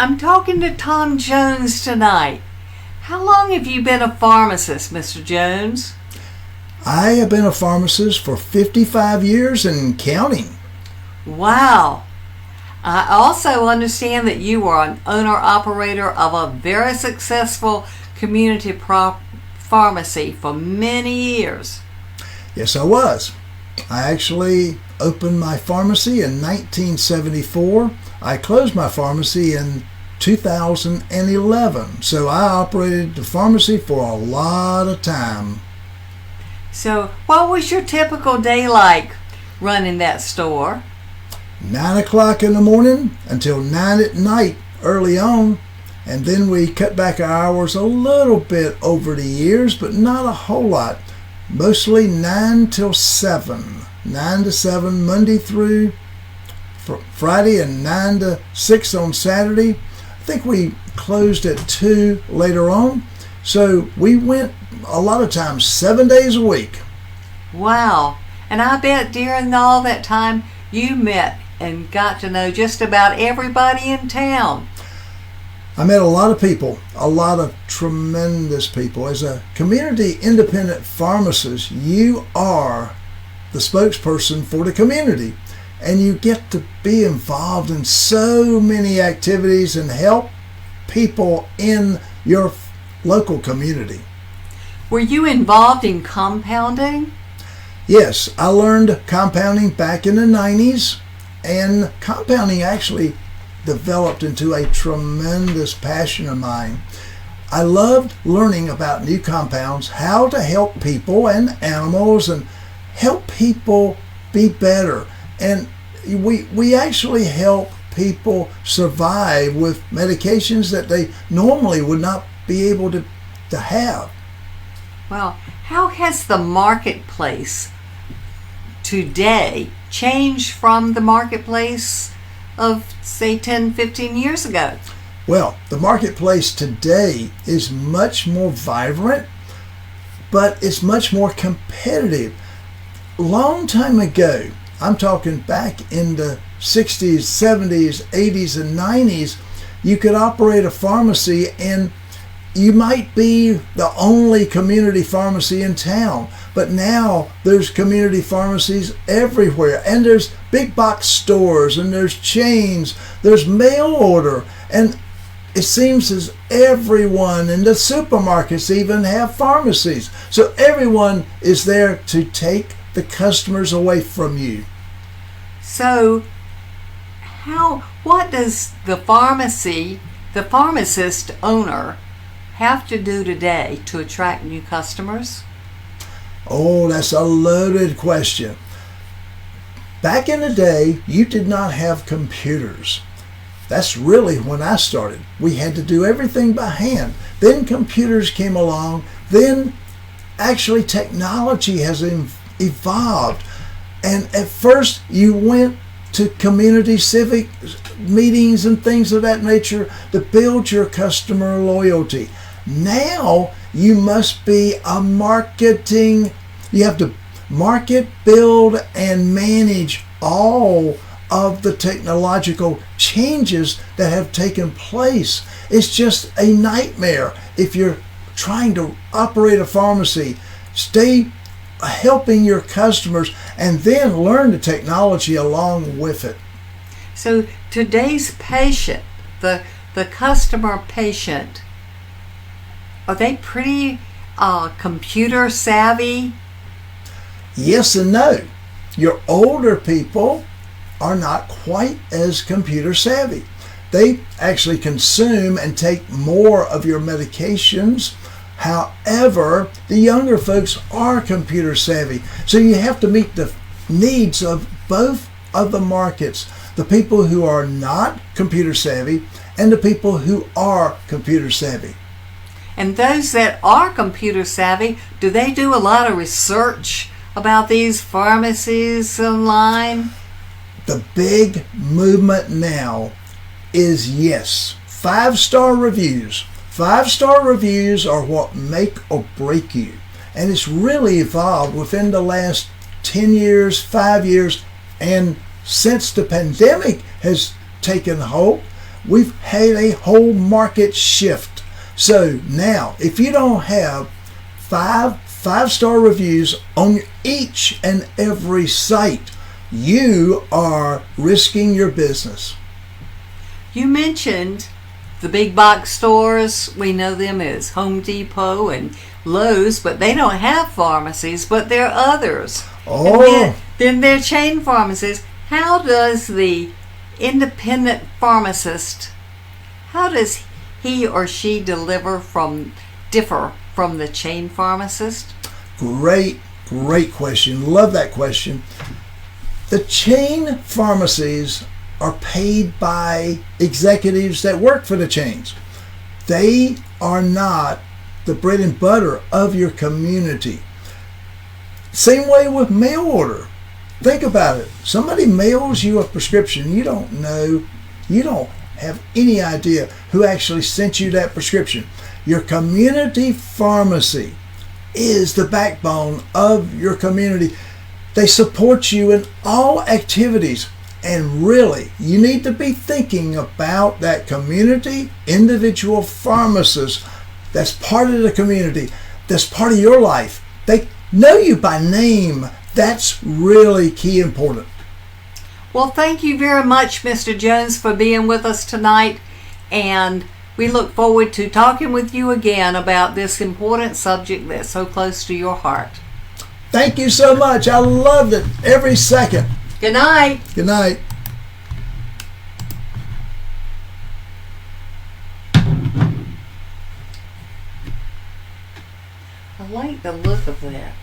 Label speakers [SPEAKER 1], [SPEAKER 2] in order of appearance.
[SPEAKER 1] I'm talking to Tom Jones tonight. How long have you been a pharmacist, Mr. Jones?
[SPEAKER 2] I have been a pharmacist for 55 years and counting.
[SPEAKER 1] Wow. I also understand that you are an owner-operator of a very successful community pharmacy for many years.
[SPEAKER 2] Yes, I was. I actually opened my pharmacy in 1974. I closed my pharmacy in 2011. So I operated the pharmacy for a lot of time.
[SPEAKER 1] So what was your typical day like running that store?
[SPEAKER 2] 9 o'clock in the morning until 9 at night early on. And then we cut back our hours a little bit over the years, but not a whole lot. Mostly 9 till 7. 9 to 7 Monday through Friday and 9 to 6 on Saturday. I think we closed at 2 later on. So we went a lot of times 7 days a week.
[SPEAKER 1] Wow. And I bet during all that time you met and got to know just about everybody in town.
[SPEAKER 2] I met a lot of people, a lot of tremendous people. As a community independent pharmacist, you are the spokesperson for the community, and you get to be involved in so many activities and help people in your local community.
[SPEAKER 1] Were you involved in compounding?
[SPEAKER 2] Yes, I learned compounding back in the 90s, and compounding actually developed into a tremendous passion of mine. I loved learning about new compounds, how to help people and animals and help people be better. And we actually help people survive with medications that they normally would not be able to have.
[SPEAKER 1] Well, how has the marketplace today changed from the marketplace of, say, 10, 15 years ago?
[SPEAKER 2] Well, the marketplace today is much more vibrant, but it's much more competitive. Long time ago, I'm talking back in the 60s, 70s, 80s, and 90s, you could operate a pharmacy and you might be the only community pharmacy in town. But now there's community pharmacies everywhere, and there's big box stores, and there's chains, there's mail order, and it seems as everyone in the supermarkets even have pharmacies. So everyone is there to take the customers away from you.
[SPEAKER 1] So what does the pharmacist owner have to do today to attract new customers?
[SPEAKER 2] Oh, that's a loaded question. Back in the day, you did not have computers. That's really when I started. We had to do everything by hand. Then computers came along. Then actually technology has evolved. And at first you went to community civic meetings and things of that nature to build your customer loyalty. Now you must be you have to market, build, and manage all of the technological changes that have taken place. It's just a nightmare if you're trying to operate a pharmacy. Stay helping your customers and then learn the technology along with it.
[SPEAKER 1] So today's patient, the customer patient, are they pretty computer savvy?
[SPEAKER 2] Yes and no. Your older people are not quite as computer savvy. They actually consume and take more of your medications. However, the younger folks are computer savvy. So you have to meet the needs of both of the markets. The people who are not computer savvy and the people who are computer savvy.
[SPEAKER 1] And those that are computer savvy, do they do a lot of research about these pharmacies online?
[SPEAKER 2] The big movement now is yes, 5-star reviews. 5-star reviews are what make or break you. And it's really evolved within the last 10 years, 5 years, and since the pandemic has taken hold, We've had a whole market shift. So now, if you don't have five-star reviews on each and every site, you are risking your business.
[SPEAKER 1] You mentioned the big box stores. We know them as Home Depot and Lowe's, but they don't have pharmacies, but there are others.
[SPEAKER 2] Oh.
[SPEAKER 1] And then there are chain pharmacies. How does the independent pharmacist, how does he or she differ from the chain pharmacist?
[SPEAKER 2] Great question. Love that question. The chain pharmacies are paid by executives that work for the chains. They are not the bread and butter of your community. Same way with mail order. Think about it. Somebody mails you a prescription. You don't know, you don't have any idea who actually sent you that prescription. Your community pharmacy is the backbone of your community. They support you in all activities. And really, you need to be thinking about that community individual pharmacist that's part of the community, that's part of your life. They know you by name. That's really key important.
[SPEAKER 1] Well, thank you very much, Mr. Jones, for being with us tonight. And we look forward to talking with you again about this important subject that's so close to your heart.
[SPEAKER 2] Thank you so much. I loved it every second.
[SPEAKER 1] Good night.
[SPEAKER 2] Good night.
[SPEAKER 1] I like the look of that.